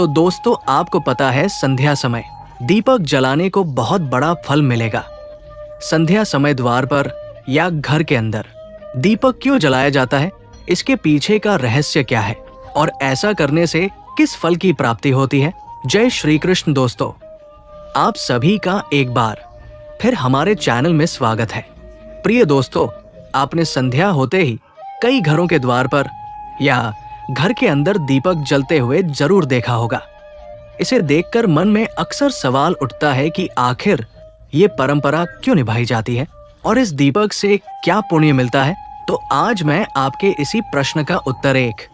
तो दोस्तों, आपको पता है संध्या समय दीपक जलाने को बहुत बड़ा फल मिलेगा। संध्या समय द्वार पर या घर के अंदर दीपक क्यों जलाया जाता है, इसके पीछे का रहस्य क्या है और ऐसा करने से किस फल की प्राप्ति होती है। जय श्री कृष्ण दोस्तों, आप सभी का एक बार फिर हमारे चैनल में स्वागत है। प्रिय दोस्तों, आपने संध्या होते ही कई घरों के द्वार पर या घर के अंदर दीपक जलते हुए जरूर देखा होगा। इसे देखकर मन में अक्सर सवाल उठता है कि आखिर ये परंपरा क्यों निभाई जाती है और इस दीपक से क्या पुण्य मिलता है। तो आज मैं आपके इसी प्रश्न का उत्तर एक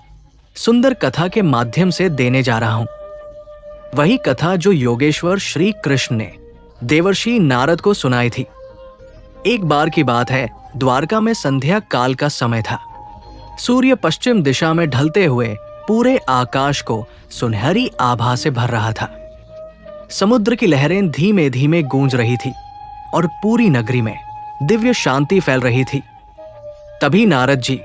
सुंदर कथा के माध्यम से देने जा रहा हूं। वही कथा जो योगेश्वर श्री कृष्ण ने देवर्षि नारद को सुनाई थी। एक बार की बात है, द्वारका में संध्या काल का समय था। सूर्य पश्चिम दिशा में ढलते हुए पूरे आकाश को सुनहरी आभा से भर रहा था। समुद्र की लहरें धीमे धीमे गूंज रही थी और पूरी नगरी में दिव्य शांति फैल रही थी। तभी नारद जी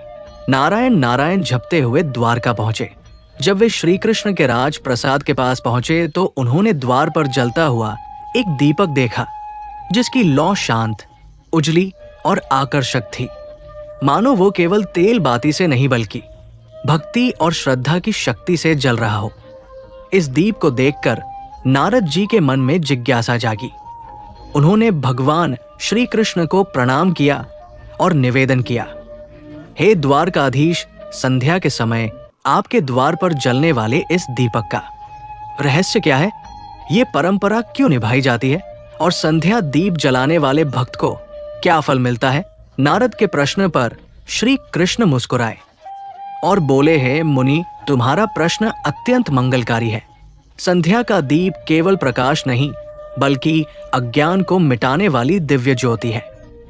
नारायण नारायण जपते हुए द्वारका पहुंचे। जब वे श्री कृष्ण के राज प्रसाद के पास पहुंचे तो उन्होंने द्वार पर जलता हुआ एक दीपक देखा, जिसकी लौ शांत, उजली और आकर्षक थी। मानो वो केवल तेल बाती से नहीं बल्कि भक्ति और श्रद्धा की शक्ति से जल रहा हो। इस दीप को देखकर नारद जी के मन में जिज्ञासा जागी। उन्होंने भगवान श्री कृष्ण को प्रणाम किया और निवेदन किया, हे द्वारकाधीश, संध्या के समय आपके द्वार पर जलने वाले इस दीपक का रहस्य क्या है? ये परंपरा क्यों निभाई जाती है और संध्या दीप जलाने वाले भक्त को क्या फल मिलता है? नारद के प्रश्न पर श्री कृष्ण मुस्कुराए और बोले, हे मुनि, तुम्हारा प्रश्न अत्यंत मंगलकारी है। संध्या का दीप केवल प्रकाश नहीं बल्कि अज्ञान को मिटाने वाली दिव्य ज्योति है।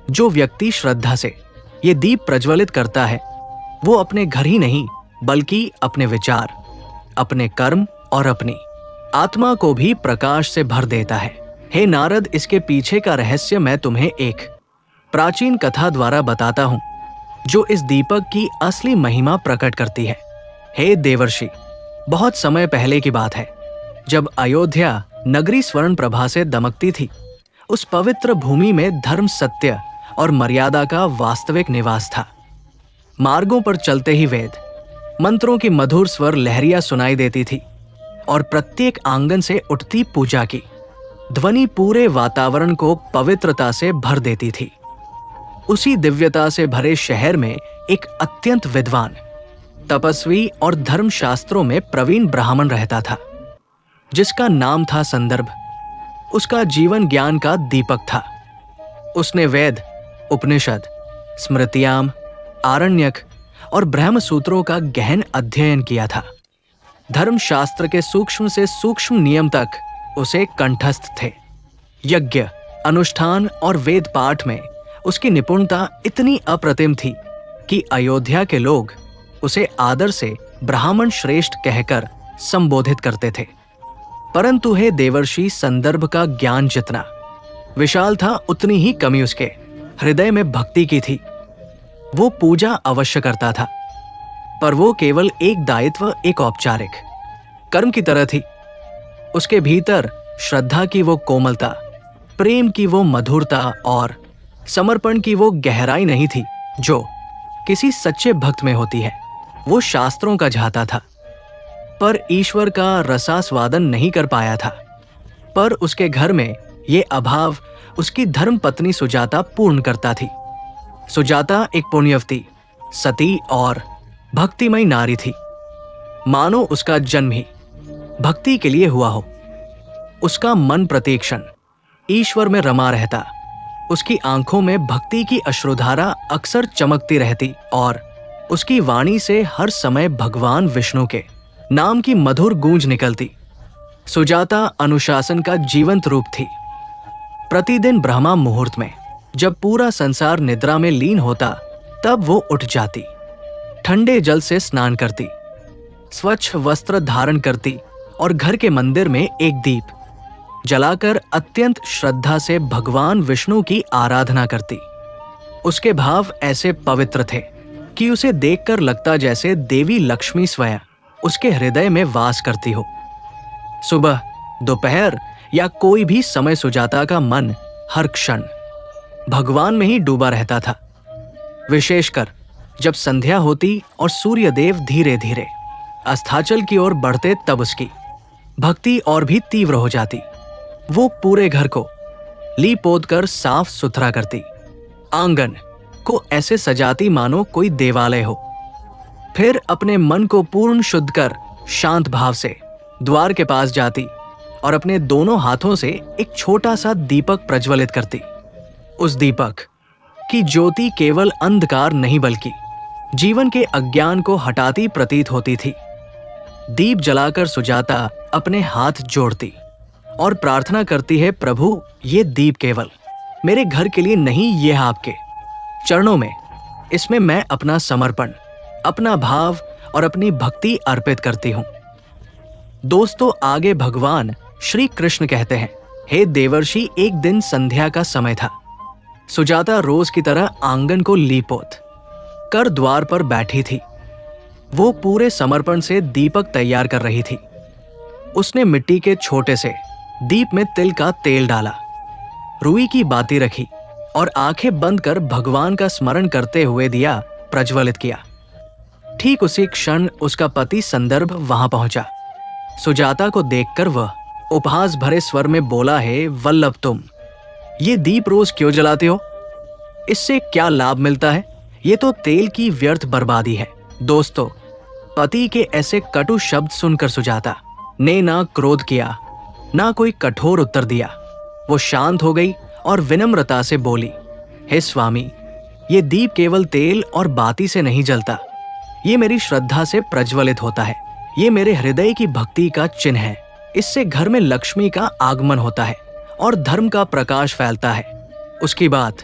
जो व्यक्ति श्रद्धा से ये दीप प्रज्वलित करता है, वो अपने घर ही नहीं बल्कि अपने विचार, अपने कर्म और अपनी आत्मा को भी प्रकाश से भर देता है। हे नारद, इसके पीछे का रहस्य मैं तुम्हें एक प्राचीन कथा द्वारा बताता हूं, जो इस दीपक की असली महिमा प्रकट करती है। हे देवर्षि, बहुत समय पहले की बात है, जब अयोध्या नगरी स्वर्ण प्रभा से दमकती थी। उस पवित्र भूमि में धर्म, सत्य और मर्यादा का वास्तविक निवास था। मार्गों पर चलते ही वेद मंत्रों की मधुर स्वर लहरियां सुनाई देती थी और प्रत्येक आंगन से उठती पूजा की ध्वनि पूरे वातावरण को पवित्रता से भर देती थी। उसी दिव्यता से भरे शहर में एक अत्यंत विद्वान, तपस्वी और धर्मशास्त्रों में प्रवीण ब्राह्मण रहता था, जिसका नाम था संदर्भ। उसका जीवन ज्ञान का दीपक था। उसने वेद, उपनिषद, स्मृतियाम, आरण्यक और ब्रह्म सूत्रों का गहन अध्ययन किया था। धर्मशास्त्र के सूक्ष्म से सूक्ष्म नियम तक उसे कंठस्थ थे। यज्ञ, अनुष्ठान और वेद पाठ में उसकी निपुणता इतनी अप्रतिम थी कि अयोध्या के लोग उसे आदर से ब्राह्मण श्रेष्ठ कहकर संबोधित करते थे। परंतु हे देवर्षि, संदर्भ का ज्ञान जितना विशाल था, उतनी ही कमी उसके हृदय में भक्ति की थी। वो पूजा अवश्य करता था, पर वो केवल एक दायित्व, एक औपचारिक कर्म की तरह थी। उसके भीतर श्रद्धा की वो कोमलता, प्रेम की वो मधुरता और समर्पण की वो गहराई नहीं थी जो किसी सच्चे भक्त में होती है। वो शास्त्रों का झाता था, पर ईश्वर का रसास्वादन नहीं कर पाया था। पर उसके घर में ये अभाव उसकी धर्मपत्नी सुजाता पूर्ण करता थी। सुजाता एक पुण्यवती, सती और भक्तिमयी नारी थी। मानो उसका जन्म ही भक्ति के लिए हुआ हो। उसका मन प्रत्येक्षण ईश्वर में रमा रहता। उसकी आंखों में भक्ति की अश्रुधारा अक्सर चमकती रहती और उसकी वाणी से हर समय भगवान विष्णु के नाम की मधुर गूंज निकलती। सुजाता अनुशासन का जीवंत रूप थी। प्रतिदिन ब्रह्मा मुहूर्त में जब पूरा संसार निद्रा में लीन होता, तब वो उठ जाती, ठंडे जल से स्नान करती, स्वच्छ वस्त्र धारण करती और घर के मंदिर में एक दीप जलाकर अत्यंत श्रद्धा से भगवान विष्णु की आराधना करती। उसके भाव ऐसे पवित्र थे कि उसे देखकर लगता जैसे देवी लक्ष्मी स्वयं उसके हृदय में वास करती हो। सुबह, दोपहर या कोई भी समय सुजाता का मन हर क्षण भगवान में ही डूबा रहता था। विशेषकर जब संध्या होती और सूर्यदेव धीरे धीरे अस्ताचल की ओर बढ़ते तब उसकी भक्ति और भी तीव्र हो जाती। वो पूरे घर को लीप पोत कर साफ सुथरा करती, आंगन को ऐसे सजाती मानो कोई देवालय हो। फिर अपने मन को पूर्ण शुद्ध कर शांत भाव से द्वार के पास जाती और अपने दोनों हाथों से एक छोटा सा दीपक प्रज्वलित करती। उस दीपक की ज्योति केवल अंधकार नहीं बल्कि जीवन के अज्ञान को हटाती प्रतीत होती थी। दीप जलाकर सुजाता अपने हाथ जोड़ती और प्रार्थना करती है, प्रभु ये दीप केवल मेरे घर के लिए नहीं, ये आपके चरणों में, इसमें मैं अपना समर्पण, अपना भाव और अपनी भक्ति अर्पित करती हूं। दोस्तों, आगे भगवान श्री कृष्ण कहते हैं, हे देवर्षि, एक दिन संध्या का समय था। सुजाता रोज की तरह आंगन को लीपोत कर द्वार पर बैठी थी। वो पूरे समर्पण से दीपक तैयार कर रही थी। उसने मिट्टी के छोटे से दीप में तिल का तेल डाला, रुई की बाती रखी और आंखें बंद कर भगवान का स्मरण करते हुए दिया प्रज्वलित किया। ठीक उसी क्षण उसका पति संदर्भ वहां पहुंचा। सुजाता को देखकर वह उपहास भरे स्वर में बोला, है वल्लभ, तुम ये दीप रोज क्यों जलाते हो? इससे क्या लाभ मिलता है? ये तो तेल की व्यर्थ बर्बादी है। दोस्तों, पति के ऐसे कटु शब्द सुनकर सुजाता ने ना क्रोध किया, ना कोई कठोर उत्तर दिया। वो शांत हो गई और विनम्रता से बोली, हे स्वामी, ये दीप केवल तेल और बाती से नहीं जलता, ये मेरी श्रद्धा से प्रज्वलित होता है। ये मेरे हृदय की भक्ति का चिन्ह है। इससे घर में लक्ष्मी का आगमन होता है और धर्म का प्रकाश फैलता है। उसकी बात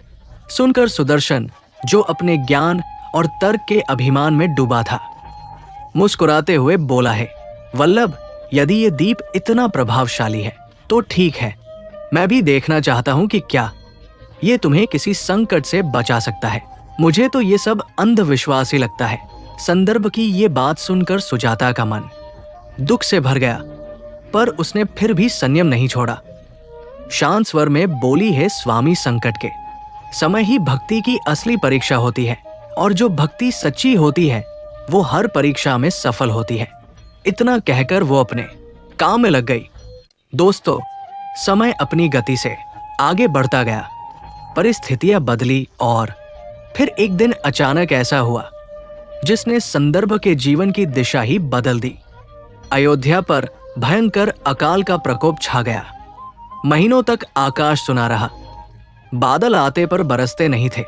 सुनकर सुदर्शन, जो अपने ज्ञान और तर्क के अभिमान में डूबा था, मुस्कुराते हुए बोला, है वल्लभ, यदि ये दीप इतना प्रभावशाली है तो ठीक है, मैं भी देखना चाहता हूं कि क्या ये तुम्हें किसी संकट से बचा सकता है। मुझे तो ये सब अंधविश्वास ही लगता है। संदर्भ की ये बात सुनकर सुजाता का मन दुख से भर गया, पर उसने फिर भी संयम नहीं छोड़ा। शांत स्वर में बोली, है स्वामी, संकट के समय ही भक्ति की असली परीक्षा होती है और जो भक्ति सच्ची होती है वो हर परीक्षा में सफल होती है। इतना कहकर वो अपने काम में लग गई। दोस्तों, समय अपनी गति से आगे बढ़ता गया, परिस्थितियां बदली और फिर एक दिन अचानक ऐसा हुआ जिसने संदर्भ के जीवन की दिशा ही बदल दी। अयोध्या पर भयंकर अकाल का प्रकोप छा गया। महीनों तक आकाश सुना रहा, बादल आते पर बरसते नहीं थे।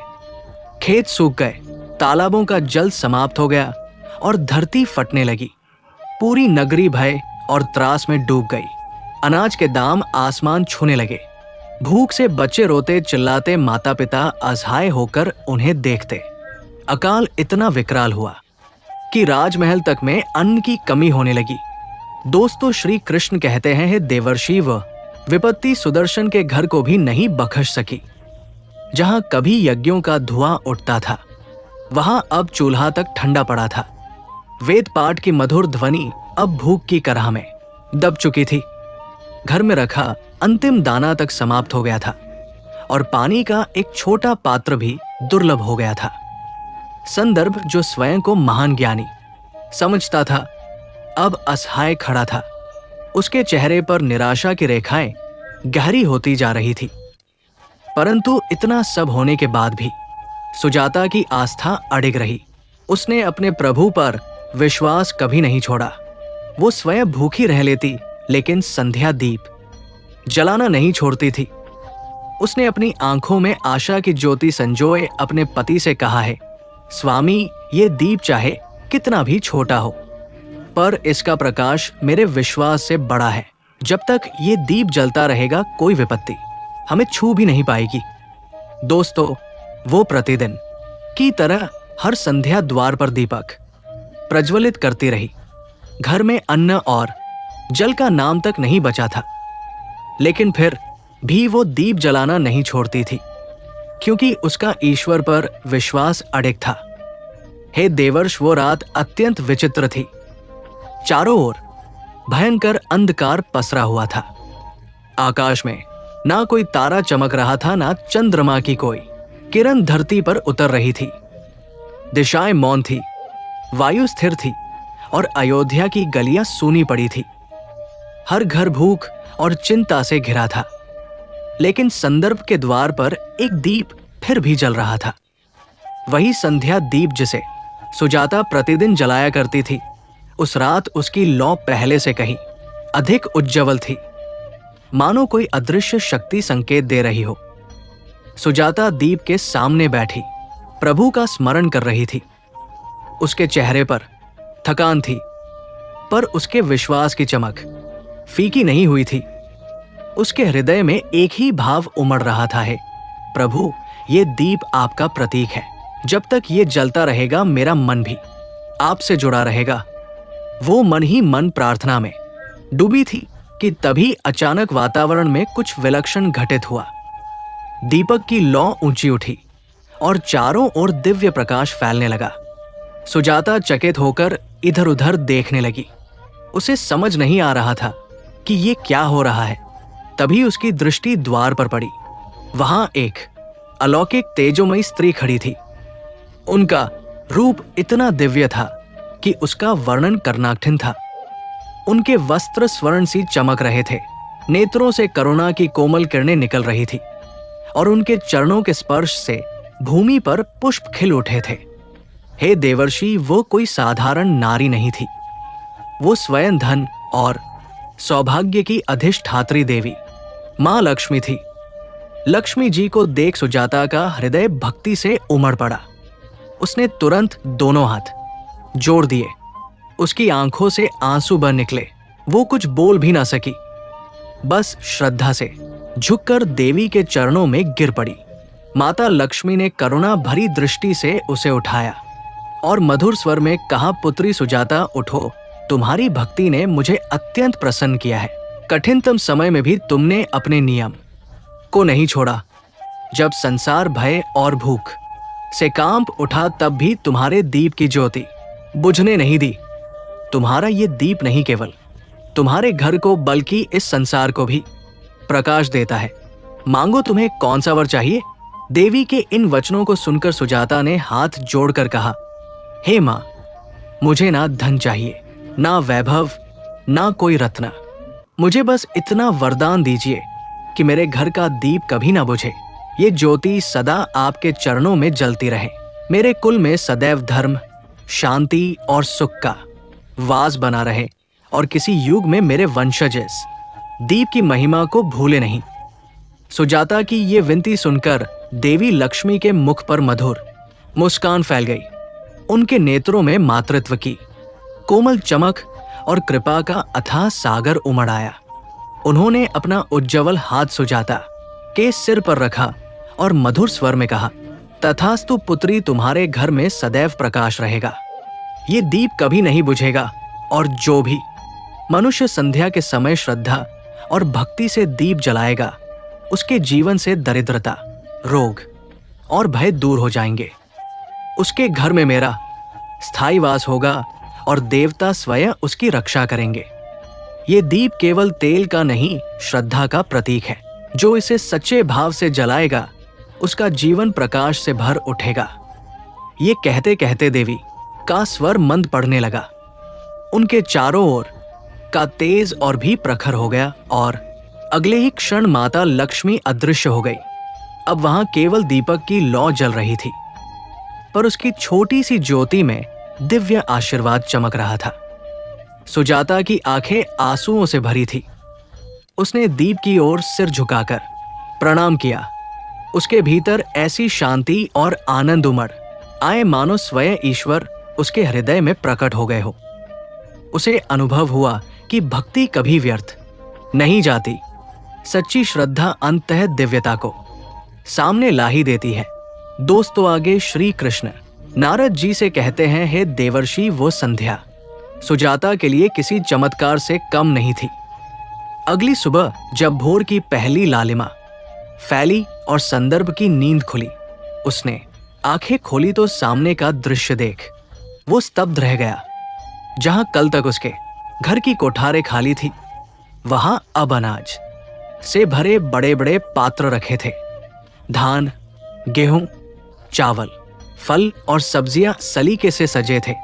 खेत सूख गए, तालाबों का जल समाप्त हो गया और धरती फटने लगी। पूरी नगरी भय और त्रास में डूब गई। अनाज के दाम आसमान छूने लगे। भूख से बच्चे रोते चिल्लाते, माता पिता असहाय होकर उन्हें देखते। अकाल इतना विकराल हुआ कि राजमहल तक में अन्न की कमी होने लगी। दोस्तों, श्री कृष्ण कहते हैं, हे देवर्षि, वह विपत्ति सुदर्शन के घर को भी नहीं बख्श सकी। जहां कभी यज्ञों का धुआं उठता था, वहां अब चूल्हा तक ठंडा पड़ा था। वेद पाठ की मधुर ध्वनि अब भूख की कराह में दब चुकी थी। घर में रखा अंतिम दाना तक समाप्त हो गया था और पानी का एक छोटा पात्र भी दुर्लभ हो गया था। संदर्भ, जो स्वयं को महान ज्ञानी समझता था, अब असहाय खड़ा था। उसके चेहरे पर निराशा की रेखाएं गहरी होती जा रही थी। परंतु इतना सब होने के बाद भी सुजाता की आस्था अडिग रही। उसने अपने प्रभु पर विश्वास कभी नहीं छोड़ा। वो स्वयं भूखी रह लेती, लेकिन संध्या दीप जलाना नहीं छोड़ती थी। उसने अपनी आंखों में आशा की ज्योति संजोए अपने पति से कहा, है स्वामी, ये दीप चाहे कितना भी छोटा हो, पर इसका प्रकाश मेरे विश्वास से बड़ा है। जब तक ये दीप जलता रहेगा, कोई विपत्ति हमें छू भी नहीं पाएगी। दोस्तों, वो प्रतिदिन की तरह हर संध्या द्वार पर दीपक प्रज्वलित करती रही। घर में अन्न और जल का नाम तक नहीं बचा था, लेकिन फिर भी वो दीप जलाना नहीं छोड़ती थी, क्योंकि उसका ईश्वर पर विश्वास अडिग था। हे देवर्ष, वो रात अत्यंत विचित्र थी। चारों ओर भयंकर अंधकार पसरा हुआ था। आकाश में ना कोई तारा चमक रहा था, ना चंद्रमा की कोई किरण धरती पर उतर रही थी। दिशाएं मौन थी, वायु स्थिर थी और अयोध्या की गलियां सूनी पड़ी थी। हर घर भूख और चिंता से घिरा था। लेकिन संदर्भ के द्वार पर एक दीप फिर भी जल रहा था। वही संध्या दीप जिसे सुजाता प्रतिदिन जलाया करती थी। उस रात उसकी लौ पहले से कहीं अधिक उज्जवल थी, मानो कोई अदृश्य शक्ति संकेत दे रही हो। सुजाता दीप के सामने बैठी प्रभु का स्मरण कर रही थी। उसके चेहरे पर थकान थी, पर उसके विश्वास की चमक फीकी नहीं हुई थी। उसके हृदय में एक ही भाव उमड़ रहा था, है प्रभु, ये दीप आपका प्रतीक है। जब तक ये जलता रहेगा मेरा मन भी आपसे जुड़ा रहेगा। वो मन ही मन प्रार्थना में डूबी थी कि तभी अचानक वातावरण में कुछ विलक्षण घटित हुआ। दीपक की लौ ऊंची उठी और चारों ओर दिव्य प्रकाश फैलने लगा। सुजाता चकित होकर इधर उधर देखने लगी। उसे समझ नहीं आ रहा था कि ये क्या हो रहा है। तभी उसकी दृष्टि द्वार पर पड़ी। वहां एक अलौकिक तेजोमयी स्त्री खड़ी थी। उनका रूप इतना दिव्य था कि उसका वर्णन करना कठिन था। उनके वस्त्र स्वर्ण सी चमक रहे थे, नेत्रों से करुणा की कोमल किरणें निकल रही थी और उनके चरणों के स्पर्श से भूमि पर पुष्प खिल उठे थे। हे देवर्षि, वो कोई साधारण नारी नहीं थी। वो स्वयं धन और सौभाग्य की अधिष्ठात्री देवी मां लक्ष्मी थी। लक्ष्मी जी को देख सुजाता का हृदय भक्ति से उमड़ पड़ा। उसने तुरंत दोनों हाथ जोड़ दिए। उसकी आंखों से आंसू बह निकले। वो कुछ बोल भी ना सकी, बस श्रद्धा से झुककर देवी के चरणों में गिर पड़ी। माता लक्ष्मी ने करुणा भरी दृष्टि से उसे उठाया और मधुर स्वर में कहा, पुत्री सुजाता उठो, तुम्हारी भक्ति ने मुझे अत्यंत प्रसन्न किया है। कठिनतम समय में भी तुमने अपने नियम को नहीं छोड़ा। जब संसार भय और भूख से कांप उठा तब भी तुम्हारे दीप की ज्योति बुझने नहीं दी। तुम्हारा ये दीप नहीं केवल तुम्हारे घर को बल्कि इस संसार को भी प्रकाश देता है। मांगो तुम्हें कौन सा वर चाहिए। देवी के इन वचनों को सुनकर सुजाता ने हाथ जोड़कर कहा, हे मां, मुझे ना धन चाहिए, ना वैभव, ना कोई रत्न। मुझे बस इतना वरदान दीजिए कि मेरे घर का दीप कभी ना बुझे। ये ज्योति सदा आपके चरणों में जलती रहे। मेरे कुल में सदैव धर्म, शांति और सुख का वास बना रहे और किसी युग में मेरे वंशज इस दीप की महिमा को भूले नहीं। सुजाता की ये विनती सुनकर देवी लक्ष्मी के मुख पर मधुर मुस्कान फैल गई। उनके नेत्रों में मातृत्व की कोमल चमक और कृपा का अथाह सागर उमड़ आया। उन्होंने अपना उज्ज्वल हाथ सुजाता के सिर पर रखा और मधुर स्वर में कहा, तथास्तु पुत्री, तुम्हारे घर में सदैव प्रकाश रहेगा। ये दीप कभी नहीं बुझेगा और जो भी मनुष्य संध्या के समय श्रद्धा और भक्ति से दीप जलाएगा, उसके जीवन से दरिद्रता, रोग और भय दूर हो जाएंगे। उसके घर में मेरा स्थायी वास होगा और देवता स्वयं उसकी रक्षा करेंगे। ये दीप केवल तेल का नहीं, श्रद्धा का प्रतीक है। जो इसे सच्चे भाव से जलाएगा, उसका जीवन प्रकाश से भर उठेगा। ये कहते कहते देवी का स्वर मंद पड़ने लगा। उनके चारों ओर का तेज और भी प्रखर हो गया और अगले ही क्षण माता लक्ष्मी अदृश्य हो गई। अब वहां केवल दीपक की लौ जल रही थी, पर उसकी छोटी सी ज्योति में दिव्य आशीर्वाद चमक रहा था। सुजाता की आंखें आंसुओं से भरी थी। उसने दीप की ओर सिर झुकाकर प्रणाम किया। उसके भीतर ऐसी शांति और आनंद उमड़ आए मानो स्वयं ईश्वर उसके हृदय में प्रकट हो गए हो। उसे अनुभव हुआ कि भक्ति कभी व्यर्थ नहीं जाती। सच्ची श्रद्धा अंततः दिव्यता को सामने ला ही देती है। दोस्तों, आगे श्री कृष्ण नारद जी से कहते हैं, हे देवर्षि, वो संध्या सुजाता के लिए किसी चमत्कार से कम नहीं थी। अगली सुबह जब भोर की पहली लालिमा फैली और संदर्भ की नींद खुली, उसने आंखें खोली तो सामने का दृश्य देख वो स्तब्ध रह गया। जहां कल तक उसके घर की कोठारें खाली थी। वहां अब अनाज से भरे बड़े बड़े पात्र रखे थे। धान, गेहूं, चावल, फल और सब्जियां सलीके से सजे थे।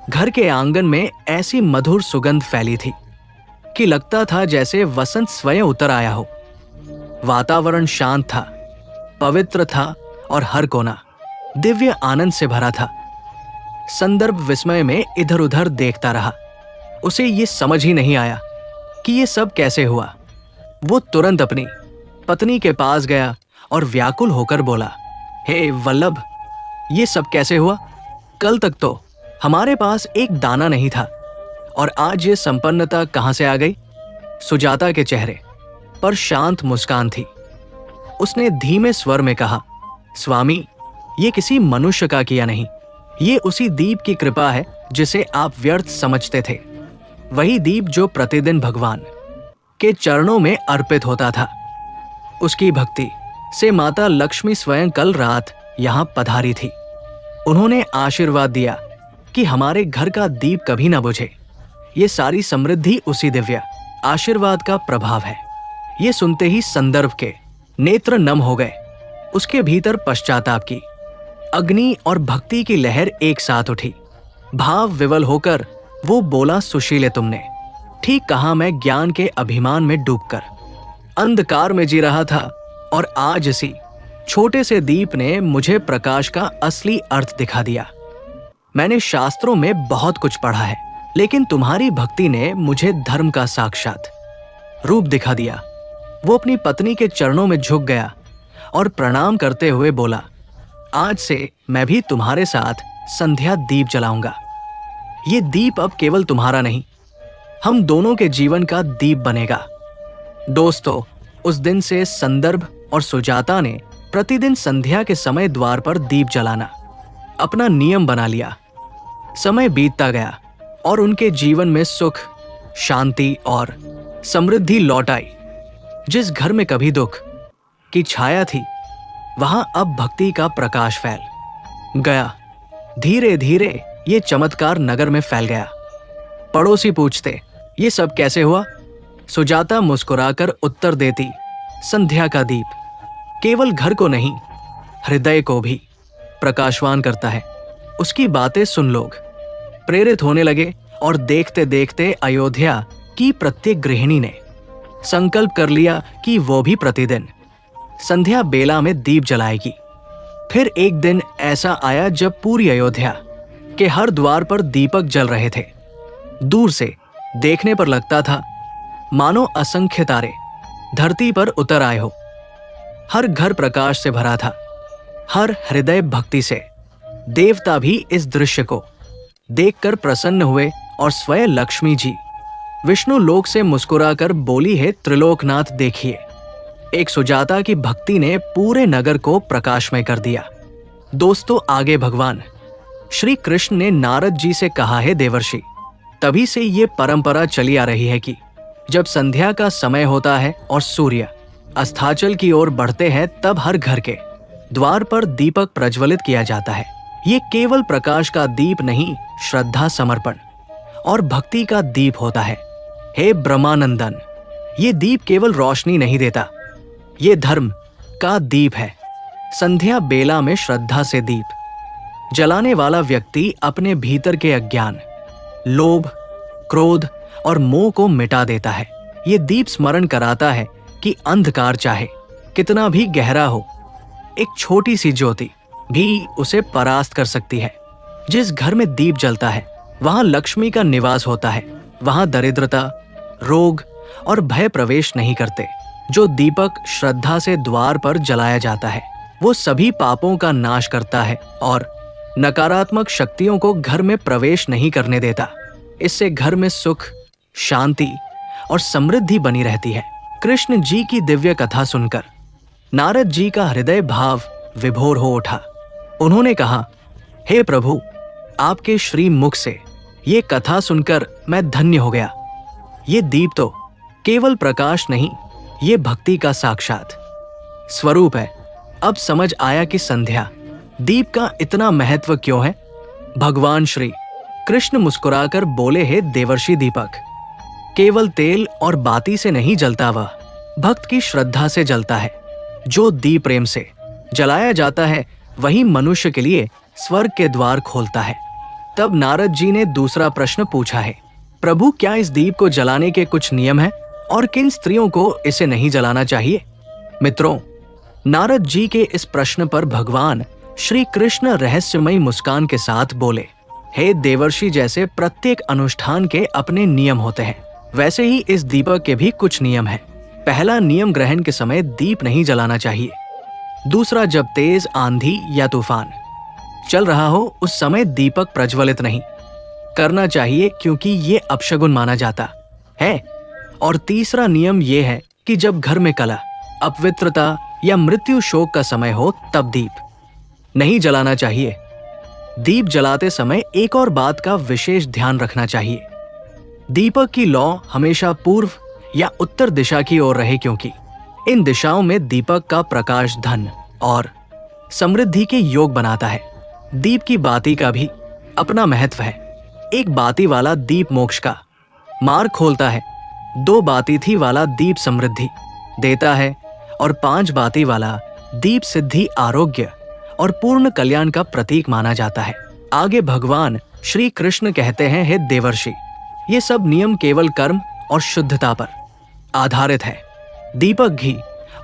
घर के आंगन में ऐसी मधुर सुगंध फैली थी कि लगता था जैसे वसंत स्वयं उतर आया हो। वातावरण शांत था, पवित्र था और हर कोना दिव्य आनंद से भरा था। संदर्भ विस्मय में इधर उधर देखता रहा। उसे ये समझ ही नहीं आया कि ये सब कैसे हुआ। वो तुरंत अपनी पत्नी के पास गया और व्याकुल होकर बोला, हे वल्लभ, ये सब कैसे हुआ? कल तक तो हमारे पास एक दाना नहीं था और आज ये संपन्नता कहां से आ गई? सुजाता के चेहरे पर शांत मुस्कान थी। उसने धीमे स्वर में कहा, स्वामी, ये किसी मनुष्य का किया नहीं, ये उसी दीप की कृपा है जिसे आप व्यर्थ समझते थे। वही दीप जो प्रतिदिन भगवान के चरणों में अर्पित होता था। उसकी भक्ति से माता लक्ष्मी स्वयं कल रात यहां पधारी थी। उन्होंने आशीर्वाद दिया कि हमारे घर का दीप कभी न बुझे। ये सारी समृद्धि उसी दिव्य आशीर्वाद का प्रभाव है। ये सुनते ही संदर्भ के नेत्र नम हो गए। उसके भीतर पश्चाताप की अग्नि और भक्ति की लहर एक साथ उठी। भाव विवल होकर वो बोला, सुशीले, तुमने ठीक कहा। मैं ज्ञान के अभिमान में डूबकर अंधकार में जी रहा था और आज इसी छोटे से दीप ने मुझे प्रकाश का असली अर्थ दिखा दिया। मैंने शास्त्रों में बहुत कुछ पढ़ा है, लेकिन तुम्हारी भक्ति ने मुझे धर्म का साक्षात रूप दिखा दिया। वो अपनी पत्नी के चरणों में झुक गया और प्रणाम करते हुए बोला, आज से मैं भी तुम्हारे साथ संध्या दीप जलाऊंगा। ये दीप अब केवल तुम्हारा नहीं, हम दोनों के जीवन का दीप बनेगा। दोस्तों, उस दिन से संदर्भ और सुजाता ने प्रतिदिन संध्या के समय द्वार पर दीप जलाना अपना नियम बना लिया। समय बीतता गया और उनके जीवन में सुख, शांति और समृद्धि लौट आई। जिस घर में कभी दुख की छाया थी, वहां अब भक्ति का प्रकाश फैल गया। धीरे धीरे ये चमत्कार नगर में फैल गया। पड़ोसी पूछते, ये सब कैसे हुआ? सुजाता मुस्कुराकर उत्तर देती, संध्या का दीप केवल घर को नहीं, हृदय को भी प्रकाशवान करता है। उसकी बातें सुन लोग प्रेरित होने लगे और देखते देखते अयोध्या की प्रत्येक गृहिणी ने संकल्प कर लिया कि वो भी प्रतिदिन संध्या बेला में दीप जलाएगी। फिर एक दिन ऐसा आया जब पूरी अयोध्या के हर द्वार पर दीपक जल रहे थे। दूर से देखने पर लगता था मानो असंख्य तारे धरती पर उतर आए हो। हर घर प्रकाश से भरा था, हर हृदय भक्ति से। देवता भी इस दृश्य को देखकर प्रसन्न हुए और स्वयं लक्ष्मी जी विष्णु लोक से मुस्कुराकर बोली, है त्रिलोकनाथ, देखिए, एक सुजाता की भक्ति ने पूरे नगर को प्रकाशमय कर दिया। दोस्तों, आगे भगवान श्री कृष्ण ने नारद जी से कहा है, देवर्षि, तभी से ये परंपरा चली आ रही है कि जब संध्या का समय होता है और सूर्य अस्ताचल की ओर बढ़ते हैं, तब हर घर के द्वार पर दीपक प्रज्वलित किया जाता है। ये केवल प्रकाश का दीप नहीं, श्रद्धा, समर्पण और भक्ति का दीप होता है। हे ब्रह्मानंदन, ये दीप केवल रोशनी नहीं देता, ये धर्म का दीप है। संध्या बेला में श्रद्धा से दीप जलाने वाला व्यक्ति अपने भीतर के अज्ञान, लोभ, क्रोध और मोह को मिटा देता है। ये दीप स्मरण कराता है कि अंधकार चाहे कितना भी गहरा हो, एक छोटी सी ज्योति भी उसे परास्त कर सकती है। जिस घर में दीप जलता है, वहां लक्ष्मी का निवास होता है। वहां दरिद्रता, रोग और भय प्रवेश नहीं करते। जो दीपक श्रद्धा से द्वार पर जलाया जाता है, वो सभी पापों का नाश करता है और नकारात्मक शक्तियों को घर में प्रवेश नहीं करने देता। इससे घर में सुख, शांति और समृद्धि बनी रहती है। कृष्ण जी की दिव्य कथा सुनकर नारद जी का हृदय भाव विभोर हो उठा। उन्होंने कहा, हे प्रभु, आपके श्री मुख से ये कथा सुनकर मैं धन्य हो गया। ये दीप तो केवल प्रकाश नहीं, ये भक्ति का साक्षात स्वरूप है। अब समझ आया कि संध्या दीप का इतना महत्व क्यों है। भगवान श्री कृष्ण मुस्कुराकर बोले, हे देवर्षि दीपक, केवल तेल और बाती से नहीं जलता, वह भक्त की श्रद्धा से जलता है। जो दीप प्रेम से जलाया जाता है वही मनुष्य के लिए स्वर्ग के द्वार खोलता है। तब नारद जी ने दूसरा प्रश्न पूछा है, प्रभु क्या इस दीप को जलाने के कुछ नियम हैं और किन स्त्रियों को इसे नहीं जलाना चाहिए? मित्रों, नारद जी के इस प्रश्न पर भगवान श्री कृष्ण रहस्यमयी मुस्कान के साथ बोले, हे देवर्षि, जैसे प्रत्येक अनुष्ठान के अपने नियम होते हैं, वैसे ही इस दीपक के भी कुछ नियम हैं। पहला नियम, ग्रहण के समय दीप नहीं जलाना चाहिए। दूसरा, जब तेज आंधी या तूफान चल रहा हो उस समय दीपक प्रज्वलित नहीं करना चाहिए, क्योंकि ये अपशगुन माना जाता है। और तीसरा नियम ये है कि जब घर में कलह, अपवित्रता या मृत्यु शोक का समय हो तब दीप नहीं जलाना चाहिए। दीप जलाते समय एक और बात का विशेष ध्यान रखना चाहिए। दीपक की लौ हमेशा पूर्व या उत्तर दिशा की ओर रहे, क्योंकि इन दिशाओं में दीपक का प्रकाश धन और समृद्धि के योग बनाता है। दीप की बाती का भी अपना महत्व है। एक बाती वाला दीप मोक्ष का मार्ग खोलता है, 2 बाती थी वाला दीप समृद्धि देता है और 5 बाती वाला दीप सिद्धि, आरोग्य और पूर्ण कल्याण का प्रतीक माना जाता है। आगे भगवान श्री कृष्ण कहते हैं, हे देवर्षि, ये सब नियम केवल कर्म और शुद्धता पर आधारित है। दीपक घी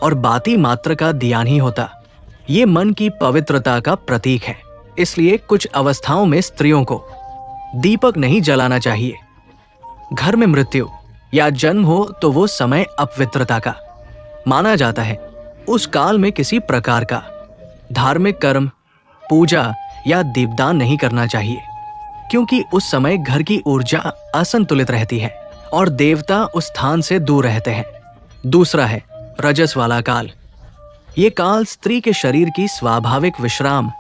और बाती मात्र का दिया नहीं होता, ये मन की पवित्रता का प्रतीक है। इसलिए कुछ अवस्थाओं में स्त्रियों को दीपक नहीं जलाना चाहिए। घर में मृत्यु या जन्म हो तो वो समय अपवित्रता का माना जाता है। उस काल में किसी प्रकार का धार्मिक कर्म, पूजा या दीपदान नहीं करना चाहिए, क्योंकि उस समय घर की ऊर्जा असंतुलित रहती है और देवता उस स्थान से दूर रहते हैं। दूसरा है रजस वाला काल। ये काल स्त्री के शरीर की स्वाभाविक विश्राम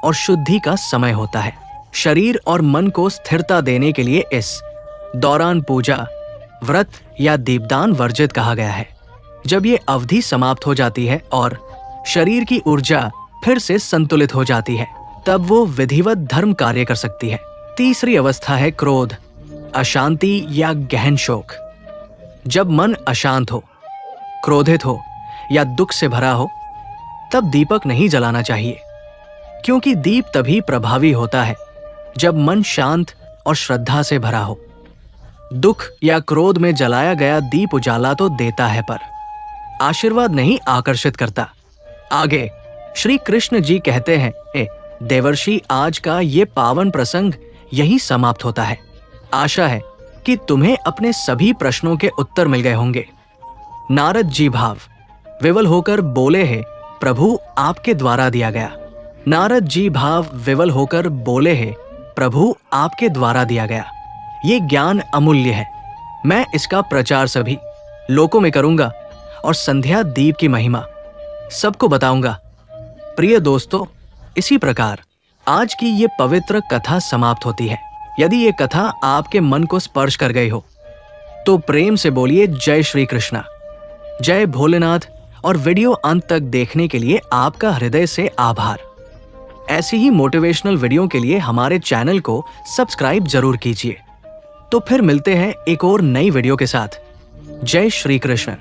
और शुद्धि का समय होता है। शरीर और मन को स्थिरता देने के लिए इस दौरान पूजा, व्रत या दीपदान वर्जित कहा गया है। जब ये अवधि समाप्त हो जाती है और शरीर की ऊर्जा फिर से संतुलित हो जाती है, तब वो विधिवत धर्म कार्य कर सकती है। तीसरी अवस्था है क्रोध, अशांति या गहन शोक। जब मन अशांत हो, क्रोधित हो या दुख से भरा हो, तब दीपक नहीं जलाना चाहिए, क्योंकि दीप तभी प्रभावी होता है जब मन शांत और श्रद्धा से भरा हो। दुख या क्रोध में जलाया गया दीप उजाला तो देता है, पर आशीर्वाद नहीं आकर्षित करता। आगे श्री कृष्ण जी कहते हैं, देवर्षि, आज का ये पावन प्रसंग यही समाप्त होता है। आशा है कि तुम्हें अपने सभी प्रश्नों के उत्तर मिल गए होंगे। नारद जी भाव विवल होकर बोले, हैं प्रभु आपके द्वारा दिया गया। नारद जी भाव विवल होकर बोले, हैं प्रभु आपके द्वारा दिया गया। ये ज्ञान अमूल्य है। मैं इसका प्रचार सभी लोकों में करूंगा और संध्या दीप की महिमा सबको बताऊंगा। प्रिय दोस्तों, इसी प्रकार आज की ये पवित्र कथा समाप्त होती है। यदि ये कथा आपके मन को स्पर्श कर गई हो तो प्रेम से बोलिए जय श्री कृष्णा, जय भोलेनाथ। और वीडियो अंत तक देखने के लिए आपका हृदय से आभार। ऐसी ही मोटिवेशनल वीडियो के लिए हमारे चैनल को सब्सक्राइब जरूर कीजिए। तो फिर मिलते हैं एक और नई वीडियो के साथ। जय श्री कृष्ण।